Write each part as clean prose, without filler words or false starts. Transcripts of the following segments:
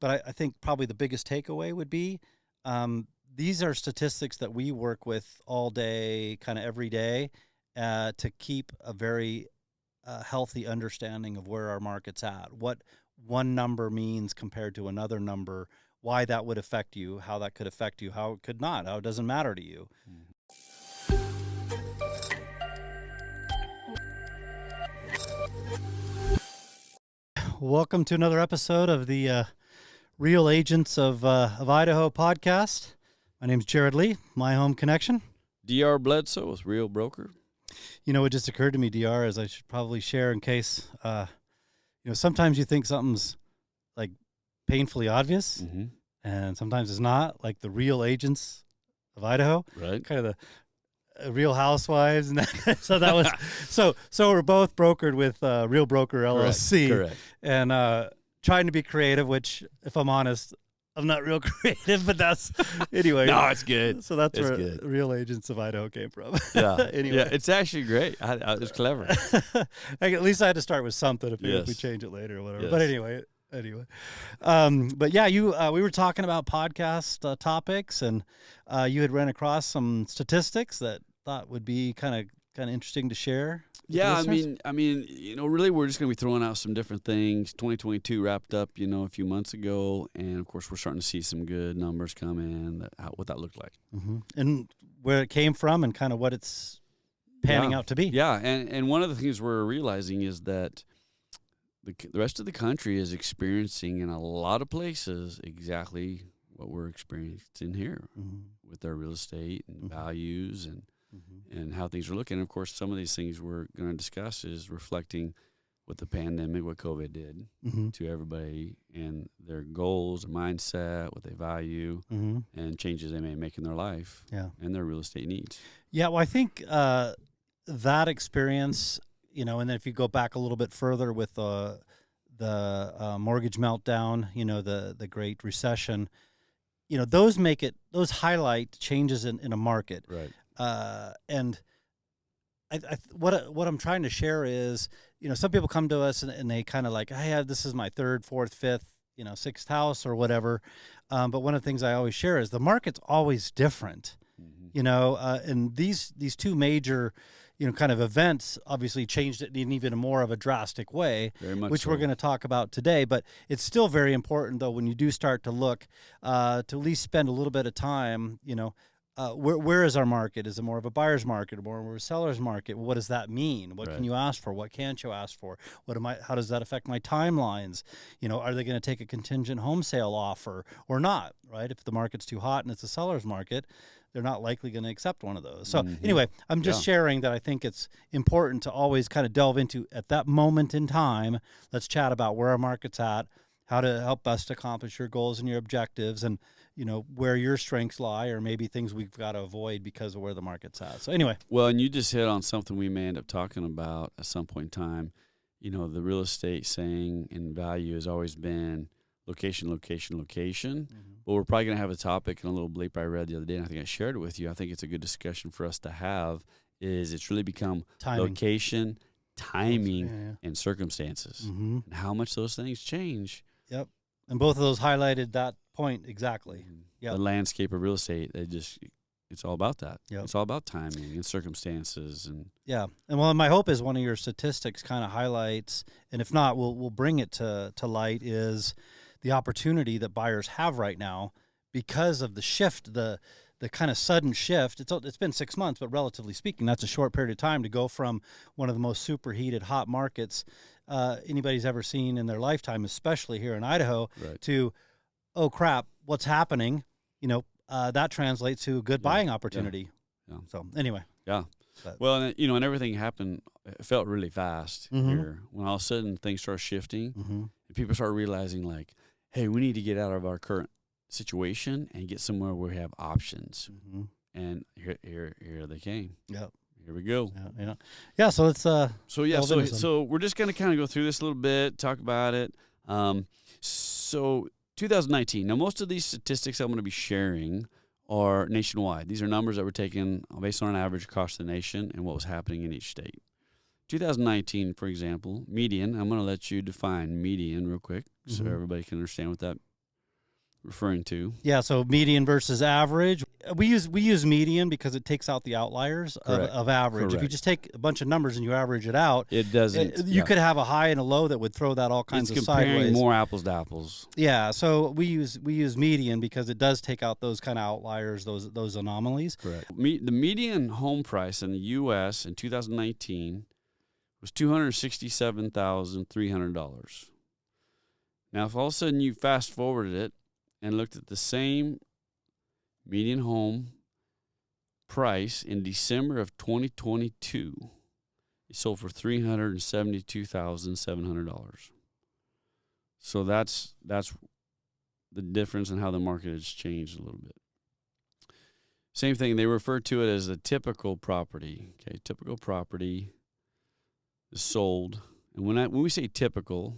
But I think probably the biggest takeaway would be these are statistics that we work with all day, kind of every day, to keep a very healthy understanding of where our market's at, what one number means compared to another number, why that would affect you, how that could affect you, how it could not, how it doesn't matter to you. Welcome to another episode of the Real Agents of Idaho podcast. My name's Jared Lee, My-Hm-Cxn. DR Bledsoe with Real Broker. You know, it just occurred to me, DR, as I should probably share in case, sometimes you think something's like painfully obvious, and sometimes it's not, like the Real Agents of Idaho. Right. Kind of the Real Housewives. And that, so that was, so we're both brokered with Real Broker LLC. Correct. And trying to be creative, which, if I'm honest, I'm not real creative, but that's, anyway. No, it's good. So that's it's where good. Real Agents of Idaho came from. Yeah. Anyway. Yeah, it's actually great. It's clever. At least I had to start with something if we change it later or whatever. Yes. But anyway. But yeah, we were talking about podcast topics, and you had ran across some statistics that thought would be kind of interesting to share. Yeah, I mean, really, we're just going to be throwing out some different things. 2022 wrapped up, a few months ago, and of course, we're starting to see some good numbers come in. What that looked like, and where it came from, and kind of what it's panning out to be. Yeah, and one of the things we're realizing is that the rest of the country is experiencing in a lot of places exactly what we're experiencing here with our real estate and values and how things are looking. And of course, some of these things we're going to discuss is reflecting what the pandemic, what COVID did to everybody and their goals, their mindset, what they value, and changes they may make in their life and their real estate needs. Yeah, well, I think that experience, and then if you go back a little bit further with the mortgage meltdown, the Great Recession, those highlight changes in a market. Right. And what I'm trying to share is, some people come to us and they kind of like, hey, this is my third, fourth, fifth, sixth house or whatever. But one of the things I always share is the market's always different, and these two major, kind of events obviously changed it in even more of a drastic way, which we're going to talk about today. But it's still very important, though, when you do start to look, to at least spend a little bit of time, where is our market? Is it more of a buyer's market or more of a seller's market? What does that mean? What can you ask for? What can't you ask for? How does that affect my timelines? Are they going to take a contingent home sale offer or not, right? If the market's too hot and it's a seller's market, they're not likely going to accept one of those. So anyway, I'm just sharing that I think it's important to always kind of delve into, at that moment in time, let's chat about where our market's at, how to help us to accomplish your goals and your objectives, and where your strengths lie, or maybe things we've got to avoid because of where the market's at. So anyway. Well, and you just hit on something we may end up talking about at some point in time. The real estate saying and value has always been location, location, location. But we're probably going to have a topic in a little bleep I read the other day, and I think I shared it with you. I think it's a good discussion for us to have, is it's really become location, timing, and circumstances, and how much those things change. Yep. And both of those highlighted that point exactly. The landscape of real estate, it's all about that. Yep. It's all about timing and circumstances. And my hope is one of your statistics kind of highlights, and if not, we'll bring it to light, is the opportunity that buyers have right now because of the shift, the kind of sudden shift. It's been 6 months, but relatively speaking, that's a short period of time to go from one of the most superheated hot markets anybody's ever seen in their lifetime, especially here in Idaho, to, oh crap, what's happening? That translates to a good buying opportunity. Yeah. So anyway. Yeah. Well, and everything happened, it felt really fast here. When all of a sudden things start shifting and people start realizing, like, hey, we need to get out of our current situation and get somewhere where we have options. And here they came. Yep. Here we go. Yeah. So let's. So we're just going to kind of go through this a little bit, talk about it. So 2019. Now, most of these statistics I'm going to be sharing are nationwide. These are numbers that were taken based on an average across the nation and what was happening in each state. 2019, for example, median. I'm going to let you define median real quick so everybody can understand what that referring to. Yeah, so median versus average. We use median because it takes out the outliers of average. Correct. If you just take a bunch of numbers and you average it out, It doesn't. You could have a high and a low that would throw that all kinds of comparing sideways. more apples to apples. Yeah, so we use median because it does take out those kind of outliers, those anomalies. Correct. The median home price in the U.S. in 2019 was $267,300. Now, if all of a sudden you fast forwarded it and looked at the same median home price in December of 2022, it sold for $372,700. So that's the difference in how the market has changed a little bit. Same thing, they refer to it as a typical property. Okay, typical property is sold. And when we say typical,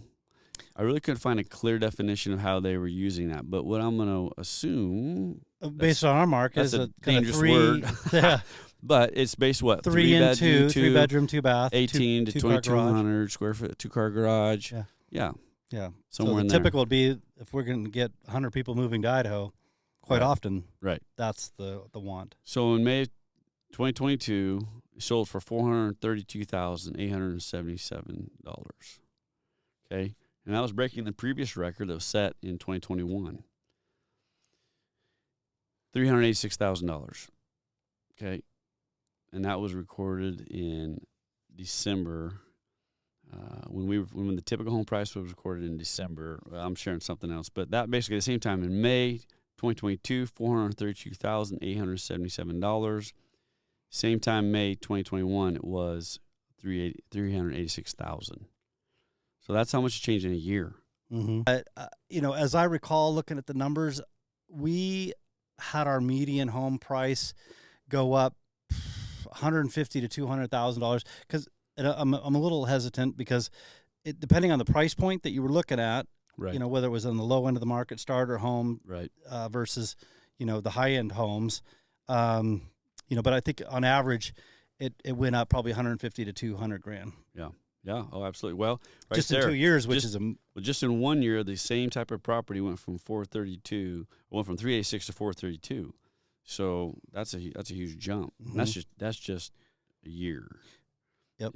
I really couldn't find a clear definition of how they were using that. But what I'm going to assume, based on our market, that's is a dangerous word. Yeah. But it's based what? 3 and 2, 3 bedroom, 2 bath, 18 to 2,200 square foot, 2-car garage. Yeah. Somewhere so in the there. typical would be if we're going to get 100 people moving to Idaho, quite often. Right. That's the want. So in May 2022, it sold for $432,877. Okay. And that was breaking the previous record that was set in 2021. $386,000. Okay. And that was recorded in December. When the typical home price was recorded in December, I'm sharing something else, but that basically at the same time in May 2022, $432,877. Same time, May 2021, it was $386,000. So that's how much it changed in a year. Mm-hmm. As I recall, looking at the numbers, we had our median home price go up $150,000 to $200,000 because I'm a little hesitant because depending on the price point that you were looking at, right? Whether it was on the low end of the market, starter home, right, versus the high end homes, but I think on average, it went up probably $150,000 to $200,000. Yeah. Oh, absolutely. Well, right just there, in 2 years, just in 1 year, the same type of property went from 386 to 432. So that's a huge jump. Mm-hmm. And that's just a year. Yep.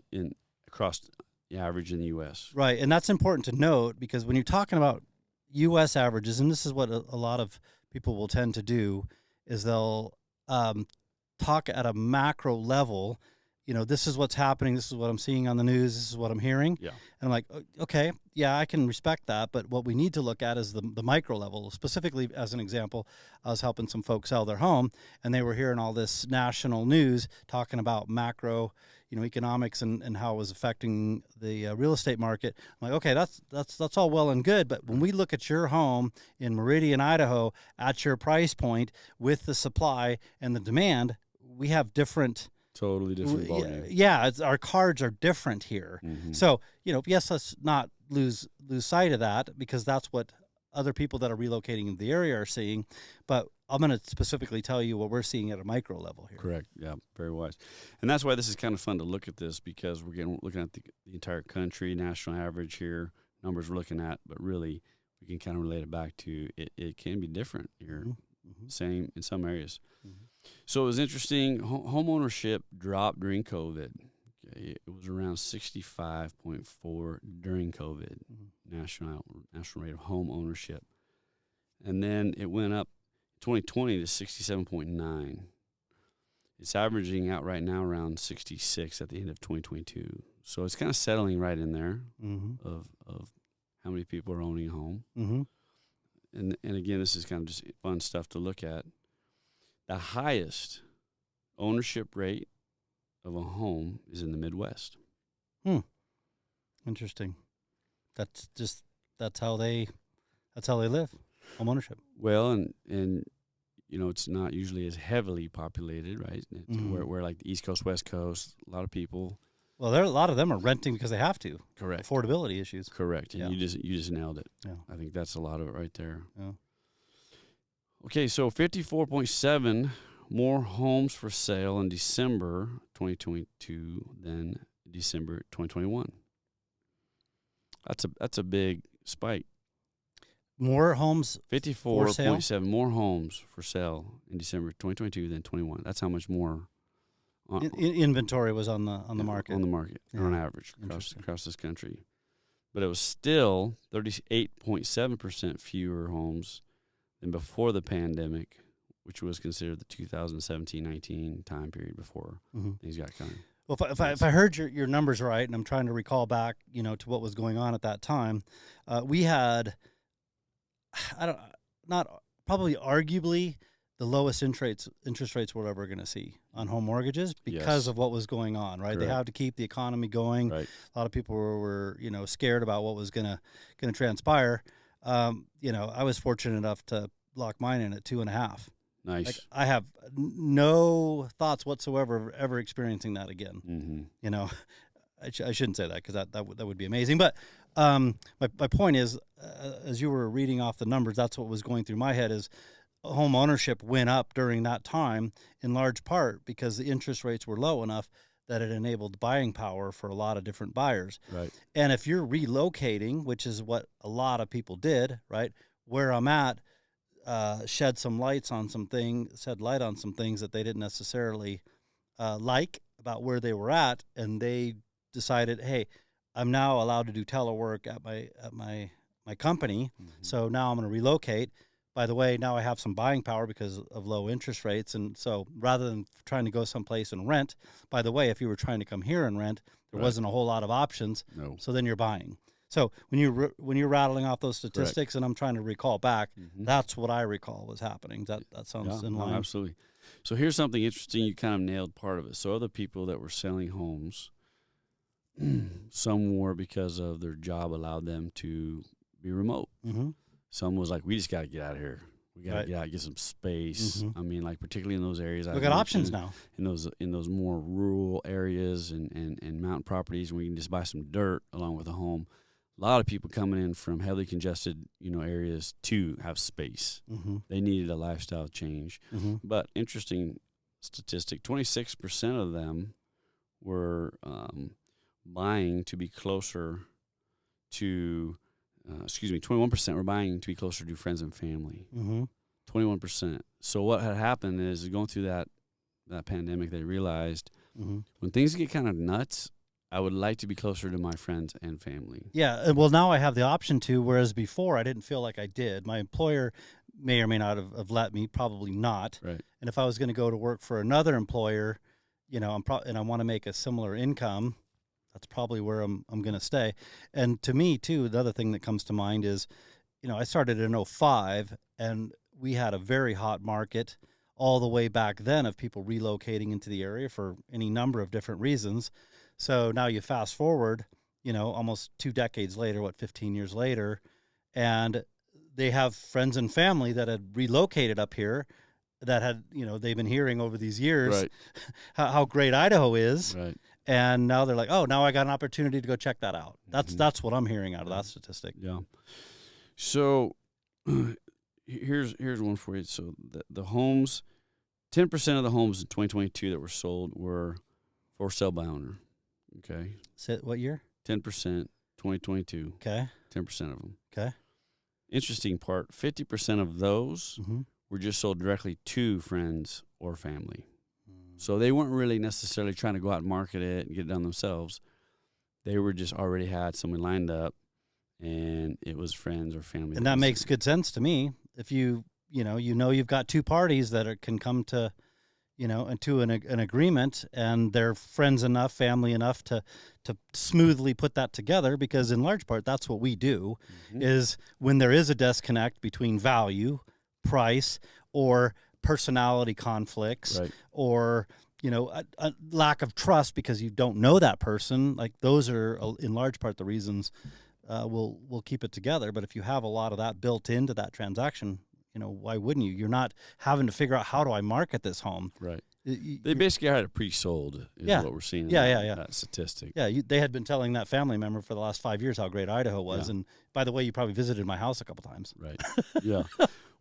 Across the average in the U.S. Right, and that's important to note because when you're talking about U.S. averages, and this is what a lot of people will tend to do, is they'll talk at a macro level. This is what's happening. This is what I'm seeing on the news. This is what I'm hearing. Yeah. And I'm like, okay, yeah, I can respect that. But what we need to look at is the micro level. Specifically, as an example, I was helping some folks sell their home, and they were hearing all this national news talking about macro, economics and how it was affecting the real estate market. I'm like, okay, that's all well and good. But when we look at your home in Meridian, Idaho, at your price point with the supply and the demand, we have totally different volume. Yeah, our cards are different here. Mm-hmm. So, yes, let's not lose sight of that because that's what other people that are relocating in the area are seeing. But I'm going to specifically tell you what we're seeing at a micro level here. Correct. Yeah, very wise. And that's why this is kind of fun to look at this because we're looking at the entire country, national average here, numbers we're looking at, but really we can kind of relate it back to it can be different here, Mm-hmm. same in some areas. Mm-hmm. So it was interesting. Home ownership dropped during COVID. Okay, it was around 65.4 during COVID, national rate of home ownership. And then it went up 2020 to 67.9. It's averaging out right now around 66 at the end of 2022. So it's kind of settling right in there of how many people are owning a home. Mm-hmm. And again, this is kind of just fun stuff to look at. The highest ownership rate of a home is in the Midwest. Interesting. That's how they live, home ownership. Well, and it's not usually as heavily populated, right? Where like the East Coast, West Coast, a lot of people. Well, a lot of them are renting because they have to. Correct. Affordability issues. Correct. And you just nailed it. Yeah. I think that's a lot of it right there. Yeah. Okay, so 54.7 more homes for sale in December 2022 than December 2021. That's a big spike. more homes for sale? 54.7 more homes for sale in December 2022 than 21. That's how much more Inventory was on the market. On the market, Yeah. on average, across this country. But it was still 38.7% fewer homes than before the pandemic, which was considered the 2017-19 time period before things got kind of. Well, if I heard your numbers right, and I'm trying to recall back, to what was going on at that time, we had, probably arguably the lowest interest rates we're ever going to see on home mortgages because of what was going on, right? Correct. They have to keep the economy going. Right. A lot of people were scared about what was going to transpire. I was fortunate enough to lock mine in at 2.5. Nice. Like, I have no thoughts whatsoever of ever experiencing that again. I shouldn't say that because that would be amazing. But my point is, as you were reading off the numbers, that's what was going through my head is home ownership went up during that time in large part because the interest rates were low enough that it enabled buying power for a lot of different buyers. Right. And if you're relocating, which is what a lot of people did, right, where I'm at, shed light on some things that they didn't necessarily like about where they were at, and they decided, hey, I'm now allowed to do telework at my company, so now I'm going to relocate. By the way, now I have some buying power because of low interest rates, and so rather than trying to go someplace and rent, by the way, if you were trying to come here and rent, there wasn't a whole lot of options. No. So then you're buying. So when you're rattling off those statistics, and I'm trying to recall back, that's what I recall was happening. That sounds in line. No, absolutely. So here's something interesting. You kind of nailed part of it. So other people that were selling homes, some were because of their job allowed them to be remote. Some was like, we just got to get out of here. We got to get out, get some space. I mean, like particularly in those areas. Look at options now. In those more rural areas and mountain properties, where you can just buy some dirt along with a home. A lot of people coming in from heavily congested, areas to have space. They needed a lifestyle change. But interesting statistic: 26% of them were buying to be closer to. 21% were buying to be closer to friends and family. 21%. So what had happened is going through that pandemic, they realized when things get kind of nuts, I would like to be closer to my friends and family. Yeah, well, now I have the option to, whereas before I didn't feel like I did. My employer may or may not have let me, probably not. Right. And if I was going to go to work for another employer, and I want to make a similar income, that's probably where I'm going to stay. And to me, too, the other thing that comes to mind is, I started in 2005, and we had a very hot market all the way back then of people relocating into the area for any number of different reasons. So now you fast forward, almost 2 decades later, 15 years later, and they have friends and family that had relocated up here that had, they've been hearing over these years how great Idaho is. Right. And now they're like, oh, now I got an opportunity to go check that out. That's what I'm hearing out of that statistic. Yeah. So here's one for you. So the homes, 10% of the homes in 2022 that were sold were for sale by owner. Okay. What year? 10%, 2022. Okay. 10% of them. Okay. Interesting part, 50% of those were just sold directly to friends or family. So they weren't really necessarily trying to go out and market it and get it done themselves. They were just already had someone lined up, and it was friends or family. And that makes good sense to me. If you've got two parties that can come to, into an agreement, and they're friends enough, family enough to smoothly put that together. Because in large part, that's what we do. Is when there is a disconnect between value, price, or personality conflicts, or a lack of trust because you don't know that person, like those are in large part the reasons we'll keep it together. But if you have a lot of that built into that transaction, why wouldn't you? You're not having to figure out, how do I market this home? Right. They basically had it pre-sold is what we're seeing in that statistic. Yeah, they had been telling that family member for the last 5 years how great Idaho was. And by the way, you probably visited my house a couple times. Right. Yeah.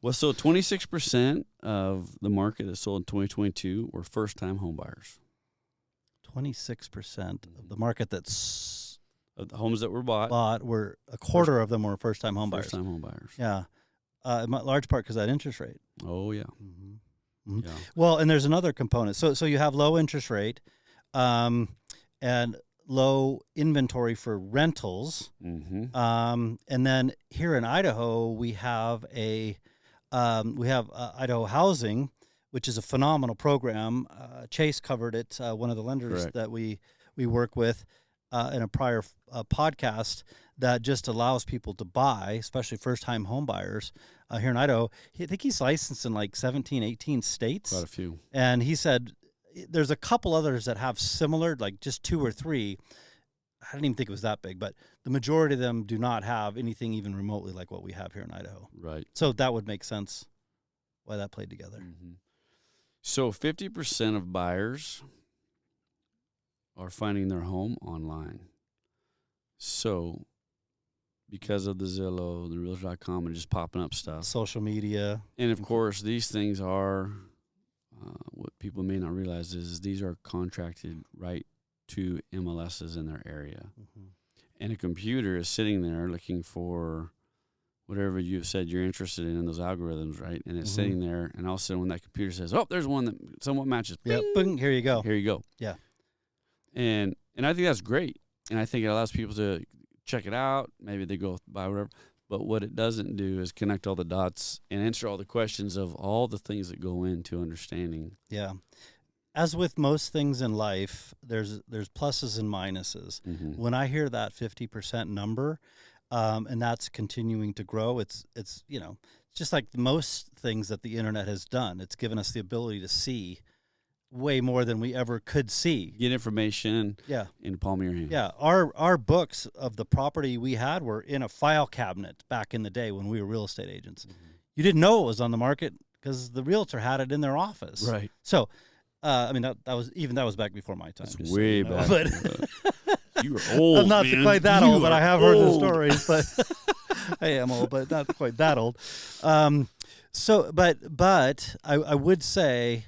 Well, so 26% of the market that sold in 2022 were first-time home buyers. 26% of the market that's of the homes that were bought were a quarter of them were first-time home buyers. First-time home buyers. Yeah, in large part because of that interest rate. Oh yeah. Mm-hmm. Yeah. Well, and there's another component. So you have low interest rate, and low inventory for rentals. And then here in Idaho, we have Idaho Housing, which is a phenomenal program. Chase covered it. One of the lenders Correct. that we work with in a prior podcast, that just allows people to buy, especially first-time home buyers here in Idaho. I think he's licensed in like 17, 18 states. Quite a few. And he said there's a couple others that have similar, like just 2 or 3. I didn't even think it was that big, but the majority of them do not have anything even remotely like what we have here in Idaho. Right. So that would make sense why that played together. So 50% of buyers are finding their home online. So because of the Zillow, the Realtor.com, and just popping up stuff. Social media. And, of course, these things are what people may not realize is these are contracted right to MLSs in their area. And a computer is sitting there looking for whatever you've said you're interested in those algorithms, right? And it's sitting there, and all of a sudden when that computer says, oh, there's one that somewhat matches. Yeah, bing, here you go. Here you go. Yeah. And I think that's great. And I think it allows people to check it out. Maybe they go buy whatever. But what it doesn't do is connect all the dots and answer all the questions of all the things that go into understanding. Yeah. As with most things in life, there's pluses and minuses. When I hear that 50% number, and that's continuing to grow, it's just like most things that the internet has done. It's given us the ability to see way more than we ever could see. Get information in the palm of your hand. Yeah. Our books of the property we had were in a file cabinet back in the day when we were real estate agents. You didn't know it was on the market because the realtor had it in their office. Right. So, I mean, that was back before my time. That's way back. But you were old. I'm not man. quite that You old, but I have heard the stories. But I am old, but not quite that old. But I would say,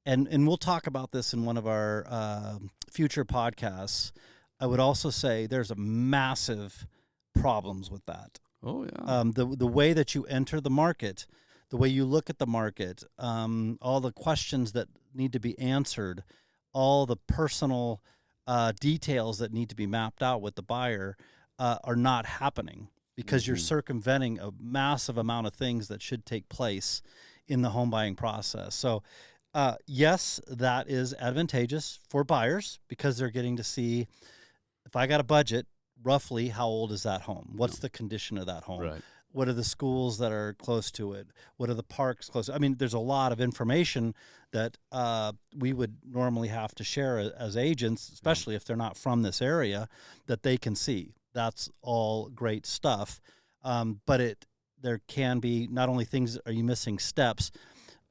and we'll talk about this in one of our future podcasts. I would also say there's a massive problems with that. Oh yeah. The way that you enter the market, the way you look at the market, all the questions that need to be answered, all the personal details that need to be mapped out with the buyer are not happening because you're circumventing a massive amount of things that should take place in the home buying process. So, yes, that is advantageous for buyers because they're getting to see, if I got a budget, roughly how old is that home? What's the condition of that home? Right. What are the schools that are close to it? What are the parks close? I mean, there's a lot of information that we would normally have to share as agents, especially if they're not from this area, that they can see. That's all great stuff. But there can be not only things, are you missing steps,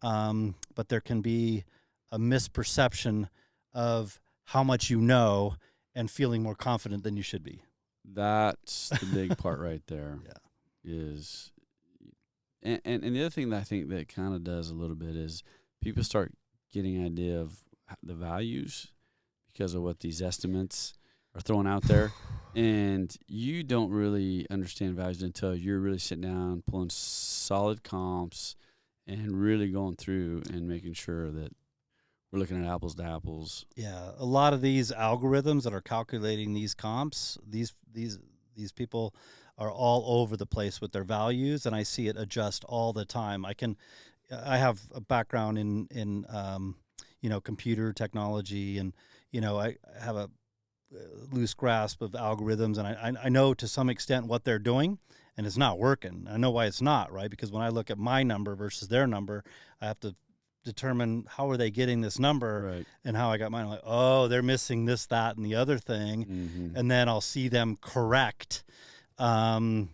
but there can be a misperception of how much you know and feeling more confident than you should be. That's the big part right there. Yeah. And the other thing that I think that kind of does a little bit is people start getting an idea of the values because of what these estimates are throwing out there. And you don't really understand values until you're really sitting down, pulling solid comps and really going through and making sure that we're looking at apples to apples. Yeah. A lot of these algorithms that are calculating these comps, these people are all over the place with their values, and I see it adjust all the time. I have a background in computer technology, and I have a loose grasp of algorithms, and I know to some extent what they're doing, and it's not working. I know why it's not, right? Because when I look at my number versus their number, I have to determine how are they getting this number, right, and how I got mine. I'm like, oh, they're missing this, that, and the other thing, and then I'll see them correct. And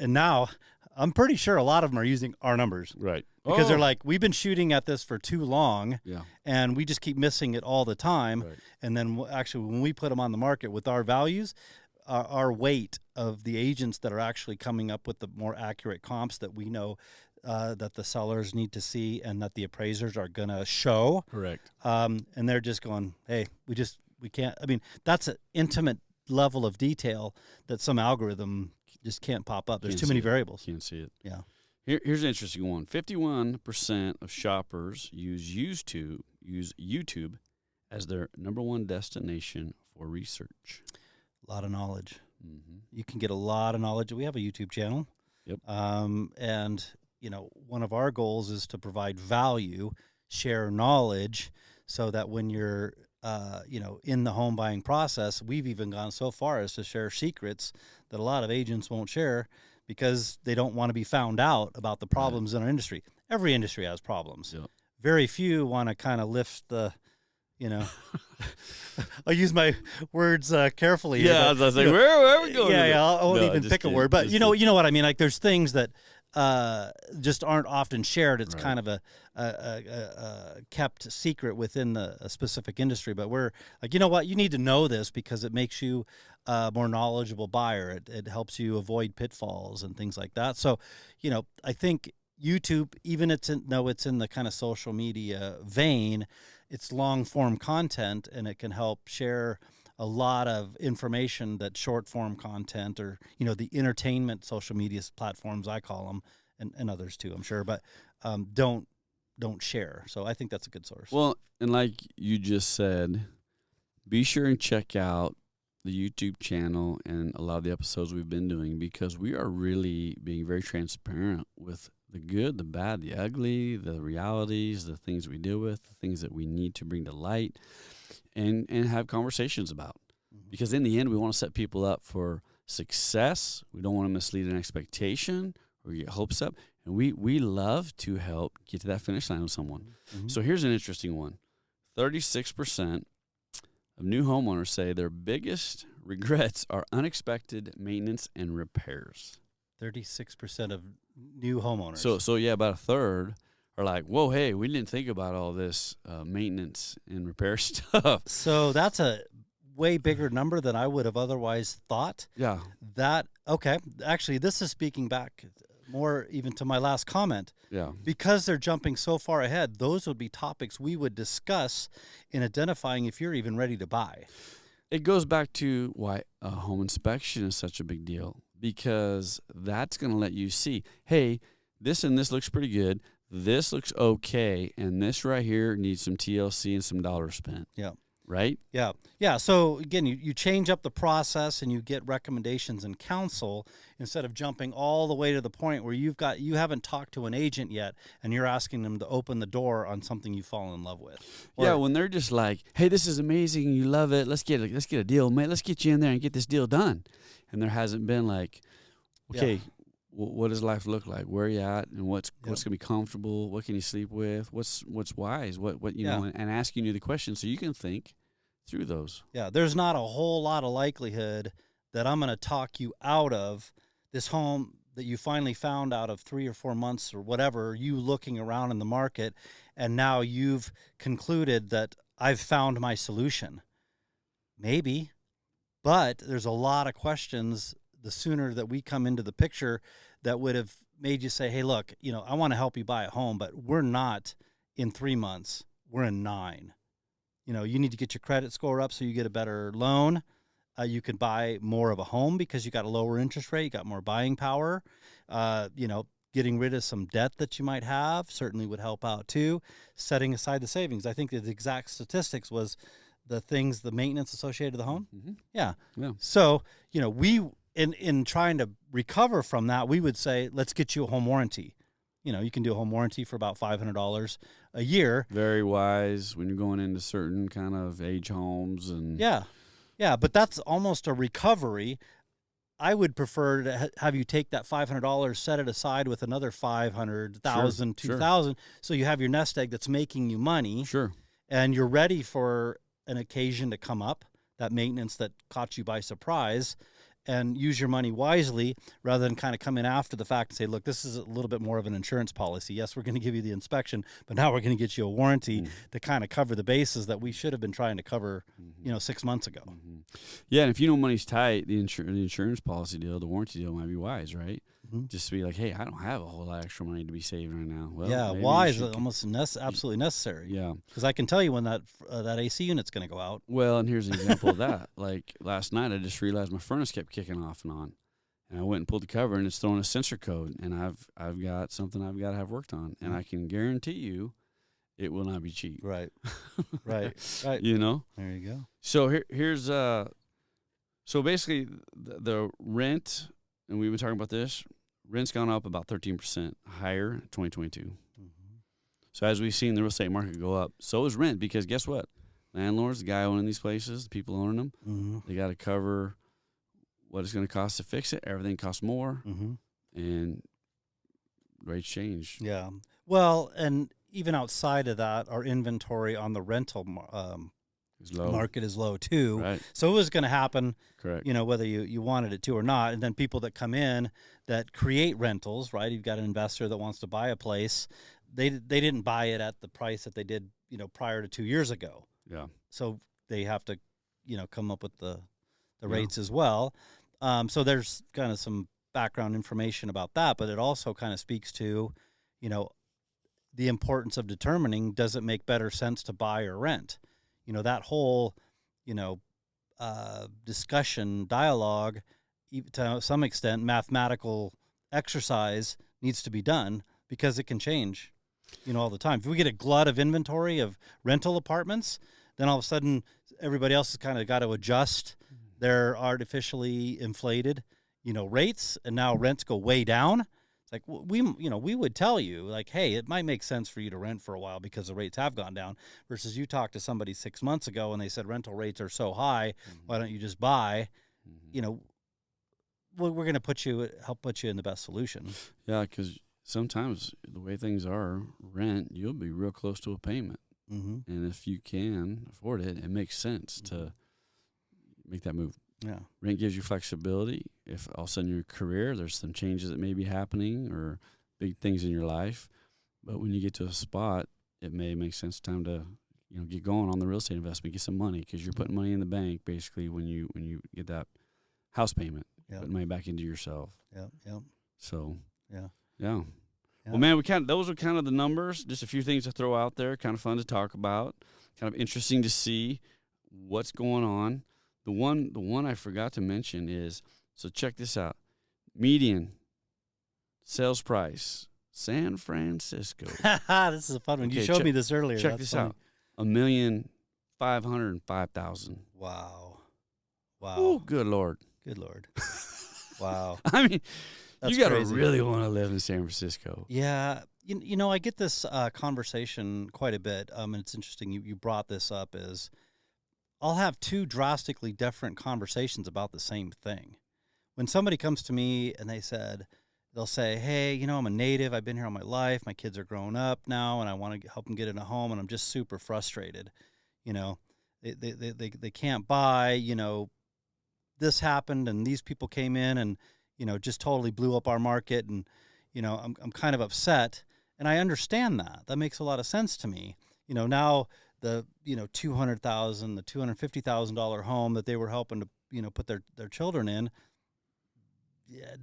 now I'm pretty sure a lot of them are using our numbers, right? Because they're like, we've been shooting at this for too long, and we just keep missing it all the time. Right. And then actually, when we put them on the market with our values, our weight of the agents that are actually coming up with the more accurate comps that we know that the sellers need to see and that the appraisers are going to show. Correct. And they're just going, hey, we can't. I mean, that's an intimate level of detail that some algorithm just can't pop up. There's too many variables. Can't see it. Yeah. Here's an interesting one. 51% of shoppers use YouTube as their number one destination for research. A lot of knowledge. Mm-hmm. You can get a lot of knowledge. We have a YouTube channel. Yep. And, one of our goals is to provide value, share knowledge, so that when you're, in the home buying process, we've even gone so far as to share secrets that a lot of agents won't share because they don't want to be found out about the problems in our industry. Every industry has problems. Yep. Very few want to kind of lift the, I'll use my words carefully. Yeah, I was like, where are we going? Yeah, I won't even pick a word, but you know what I mean. Like, there's things that just aren't often shared. It's kind of a kept secret within a specific industry. But we're like, you know what? You need to know this because it makes you a more knowledgeable buyer. It helps you avoid pitfalls and things like that. So, I think YouTube, even it's in the kind of social media vein, it's long form content, and it can help share a lot of information that short form content, or the entertainment social media platforms, I call them, and others too, I'm sure, but don't share. So I think that's a good source. Well, and like you just said, be sure and check out the YouTube channel and a lot of the episodes we've been doing, because we are really being very transparent with the good, the bad, the ugly, the realities, the things we deal with, the things that we need to bring to light and have conversations about. Mm-hmm. Because in the end, we want to set people up for success. We don't want to mislead an expectation or get hopes up. And we love to help get to that finish line with someone. Mm-hmm. So here's an interesting one. 36% of new homeowners say their biggest regrets are unexpected maintenance and repairs. 36% of new homeowners. So yeah, about a third are like, whoa, hey, we didn't think about all this maintenance and repair stuff. So that's a way bigger number than I would have otherwise thought. Yeah. Okay. Actually, this is speaking back more even to my last comment. Yeah. Because they're jumping so far ahead, those would be topics we would discuss in identifying if you're even ready to buy. It goes back to why a home inspection is such a big deal, because that's going to let you see, hey, this and this looks pretty good. This looks okay. And this right here needs some TLC and some dollars spent. Yeah. Right? Yeah. Yeah. So again, you change up the process and you get recommendations and counsel instead of jumping all the way to the point where you haven't talked to an agent yet and you're asking them to open the door on something you fall in love with. Yeah, when they're just like, hey, this is amazing, you love it, let's get a deal, man, let's get you in there and get this deal done. And there hasn't been like, okay, what does life look like? Where are you at? And what's going to be comfortable? What can you sleep with? What's wise? What you know, and asking you the questions so you can think through those. Yeah, there's not a whole lot of likelihood that I'm going to talk you out of this home that you finally found out of 3 or 4 months or whatever, you looking around in the market, and now you've concluded that I've found my solution. Maybe, but there's a lot of questions the sooner that we come into the picture that would have made you say, hey, look, I want to help you buy a home, but we're not in 3 months. We're in 9. You need to get your credit score up so you get a better loan. You can buy more of a home because you got a lower interest rate. You got more buying power. Getting rid of some debt that you might have certainly would help out too. Setting aside the savings. I think the exact statistics was the maintenance associated with the home. Mm-hmm. Yeah. So, we, in trying to recover from that, we would say, let's get you a home warranty. You can do a home warranty for about $500 a year. Very wise when you're going into certain kind of age homes. And yeah, but that's almost a recovery. I would prefer to have you take that $500, set it aside with another $500,000, $2,000, so you have your nest egg that's making you money. Sure. And you're ready for an occasion to come up, that maintenance that caught you by surprise, and use your money wisely rather than kind of come in after the fact and say, look, this is a little bit more of an insurance policy. Yes, we're going to give you the inspection, but now we're going to get you a warranty to kind of cover the bases that we should have been trying to cover, 6 months ago. Mm-hmm. Yeah, and if money's tight, the insurance policy deal, the warranty deal might be wise, right? just to be like, hey, I don't have a whole lot of extra money to be saving right now. Well, yeah, maybe why you is should it almost absolutely necessary? Yeah. Because I can tell you when that AC unit's going to go out. Well, and here's an example of that. Like last night, I just realized my furnace kept kicking off and on. And I went and pulled the cover, and it's throwing a sensor code. And I've got something I've got to have worked on. And I can guarantee you it will not be cheap. Right. Right. You know? There you go. So here's so basically the rent, and we've been talking about this, rent's gone up about 13% higher in 2022. So as we've seen the real estate market go up, so is rent, because guess what? Landlords, the guy owning these places, the people owning them, they got to cover what it's going to cost to fix it. Everything costs more, and rates change. Yeah. Well, and even outside of that, our inventory on the rental market is low too. Right. So it was going to happen, Correct. you know, whether you wanted it to or not. And then people that come in that create rentals, right? You've got an investor that wants to buy a place. They didn't buy it at the price that they did, you know, prior to 2 years ago. Yeah. So they have to, you know, come up with the rates as well. So there's kind of some background information about that, but it also kind of speaks to, you know, the importance of determining, does it make better sense to buy or rent? You know, that whole, you know, discussion, dialogue, to some extent, mathematical exercise needs to be done, because it can change, you know, all the time. If we get a glut of inventory of rental apartments, then all of a sudden everybody else has kind of got to adjust their artificially inflated, you know, rates, and now rents go way down. It's like, we would tell you, like, hey, it might make sense for you to rent for a while because the rates have gone down, versus you talked to somebody 6 months ago and they said rental rates are so high, why don't you just buy? You know, we're going to help put you in the best solution. Yeah, because sometimes the way things are, rent, you'll be real close to a payment. And if you can afford it, it makes sense to make that move. Yeah. Rent gives you flexibility. If all of a sudden your career, there's some changes that may be happening or big things in your life. But when you get to a spot, it may make sense time to, you know, get going on the real estate investment, get some money, because you're putting money in the bank basically when you get that house payment, putting money back into yourself. Yeah. So yeah. Well, man, those are kind of the numbers. Just a few things to throw out there. Kind of fun to talk about. Kind of interesting to see what's going on. The one I forgot to mention is, so check this out. Median sales price, San Francisco. This is a fun one. You showed me this earlier. Check this out. $1,505,000. Wow. Oh, good Lord. Good Lord. Wow. I mean, that's you got to crazy. really want to live in San Francisco. Yeah. You know, I get this conversation quite a bit. And it's interesting you brought this up, is I'll have two drastically different conversations about the same thing. When somebody comes to me and they'll say, hey, you know, I'm a native. I've been here all my life. My kids are growing up now, and I want to help them get in a home, and I'm just super frustrated. You know, they can't buy, you know, this happened and these people came in and, you know, just totally blew up our market. And, you know, I'm kind of upset, and I understand that. That makes a lot of sense to me. You know, now the, you know, $200,000, the $250,000 home that they were helping to, you know, put their children in,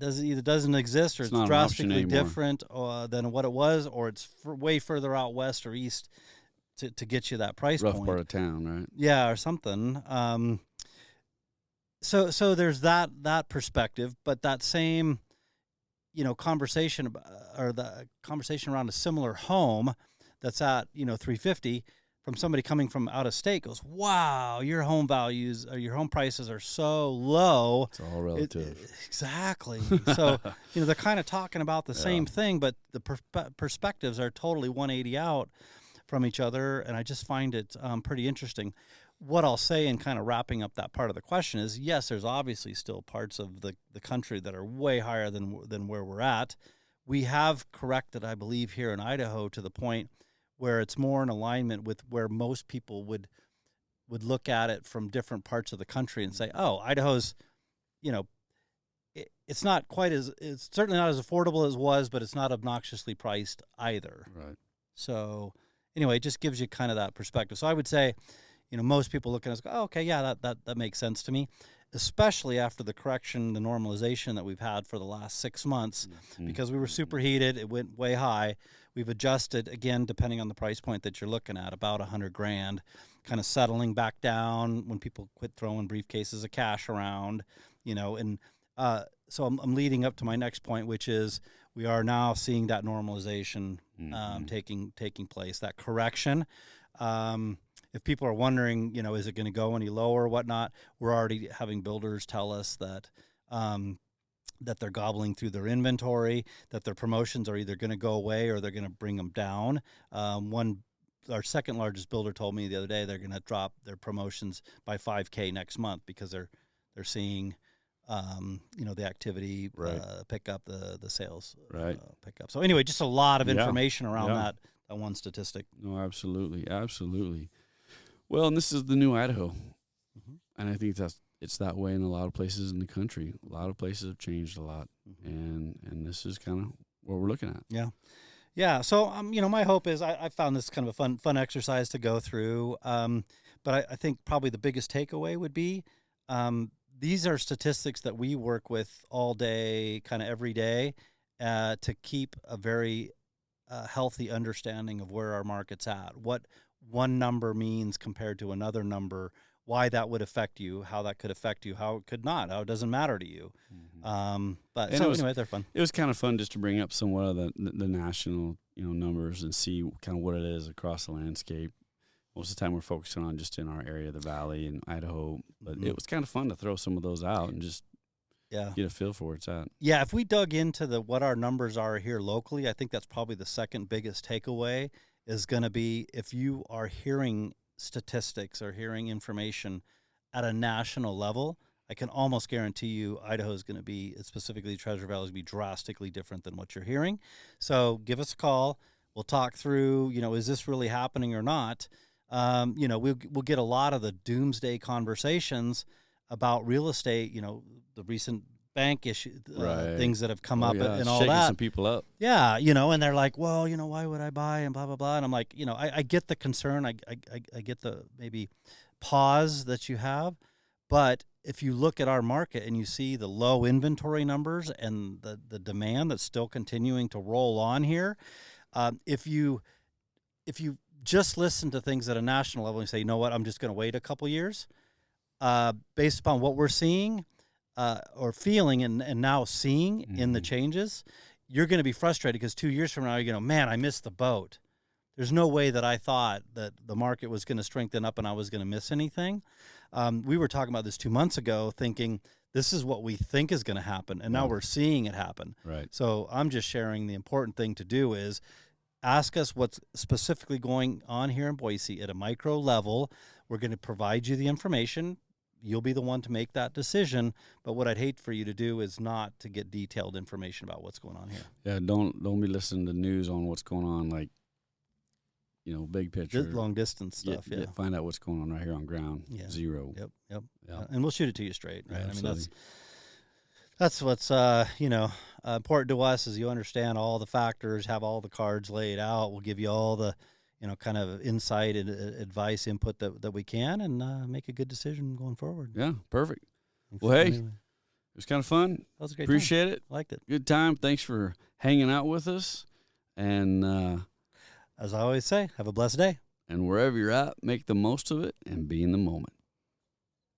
either doesn't exist, or it's drastically different than what it was, or it's way further out west or east to get you that price point. Rough part of town, right? Yeah, or something. So there's that perspective, but that same, you know, conversation or the conversation around a similar home that's at, you know, $350 from somebody coming from out of state goes, wow, your home values or your home prices are so low. It's all relative. Exactly. So, you know, they're kind of talking about the same thing, but the perspectives are totally 180 out from each other. And I just find it pretty interesting. What I'll say in kind of wrapping up that part of the question is, yes, there's obviously still parts of the country that are way higher than where we're at. We have corrected, I believe, here in Idaho to the point where it's more in alignment with where most people would look at it from different parts of the country and say, oh, Idaho's, you know, it's not quite it's certainly not as affordable as it was, but it's not obnoxiously priced either. Right. So anyway, it just gives you kind of that perspective. So I would say, you know, most people look at us go, oh, okay, yeah, that makes sense to me. especially after the correction, the normalization that we've had for the last 6 months, because we were superheated. It went way high. We've adjusted again, depending on the price point that you're looking at, about $100,000, kind of settling back down when people quit throwing briefcases of cash around, and so I'm leading up to my next point, which is we are now seeing that normalization taking place, that correction. If people are wondering, is it going to go any lower or whatnot, we're already having builders tell us that that they're gobbling through their inventory, that their promotions are either going to go away or they're going to bring them down. Our second largest builder told me the other day they're going to drop their promotions by $5,000 next month because they're seeing the activity pick up, the sales pick up. So anyway, just a lot of information around that one statistic. No, absolutely. Well, and this is the new Idaho, and I think it's that way in a lot of places in the country. A lot of places have changed a lot, and this is kind of what we're looking at. Yeah. So my hope is I found this kind of a fun exercise to go through. But I think probably the biggest takeaway would be these are statistics that we work with all day, kind of every day, to keep a very healthy understanding of where our market's at, what one number means compared to another number, why that would affect you, how that could affect you, how it could not, how it doesn't matter to you. Anyway, they're fun. It was kind of fun just to bring up somewhat of the national numbers and see kind of what it is across the landscape. Most of the time we're focusing on just in our area, the Valley and Idaho, but it was kind of fun to throw some of those out and just get a feel for where it's at. Yeah, if we dug into what our numbers are here locally, I think that's probably the second biggest takeaway is going to be if you are hearing statistics or hearing information at a national level, I can almost guarantee you Idaho is going to be, specifically Treasure Valley, is going to be drastically different than what you're hearing. So give us a call. We'll talk through, is this really happening or not? We'll get a lot of the doomsday conversations about real estate, the recent bank issue, things that have come up and all shaking that. Some people up. Yeah, and they're like, well, why would I buy and blah, blah, blah. And I'm like, I get the concern. I get the maybe pause that you have. But if you look at our market and you see the low inventory numbers and the demand that's still continuing to roll on here, if you just listen to things at a national level and say, you know what, I'm just going to wait a couple years, based upon what we're seeing or feeling and now seeing in the changes, you're going to be frustrated because 2 years from now, you're going to, man, I missed the boat. There's no way that I thought that the market was going to strengthen up and I was going to miss anything. We were talking about this 2 months ago thinking this is what we think is going to happen, and now we're seeing it happen. Right. So I'm just sharing the important thing to do is ask us what's specifically going on here in Boise at a micro level. We're going to provide you the information. You'll be the one to make that decision. But what I'd hate for you to do is not to get detailed information about what's going on here. Yeah, don't be listening to news on what's going on, like, big picture. Long distance stuff, Find out what's going on right here on ground zero. Yep. Yeah. And we'll shoot it to you straight, right? Yeah, I mean, that's what's, important to us is you understand all the factors, have all the cards laid out. We'll give you all the, kind of insight and advice, input that we can, and make a good decision going forward. Yeah, perfect. Well, hey, it was kind of fun. That was a great Appreciate time. it. Liked it. Good time. Thanks for hanging out with us. And as I always say, have a blessed day. And wherever you're at, make the most of it and be in the moment.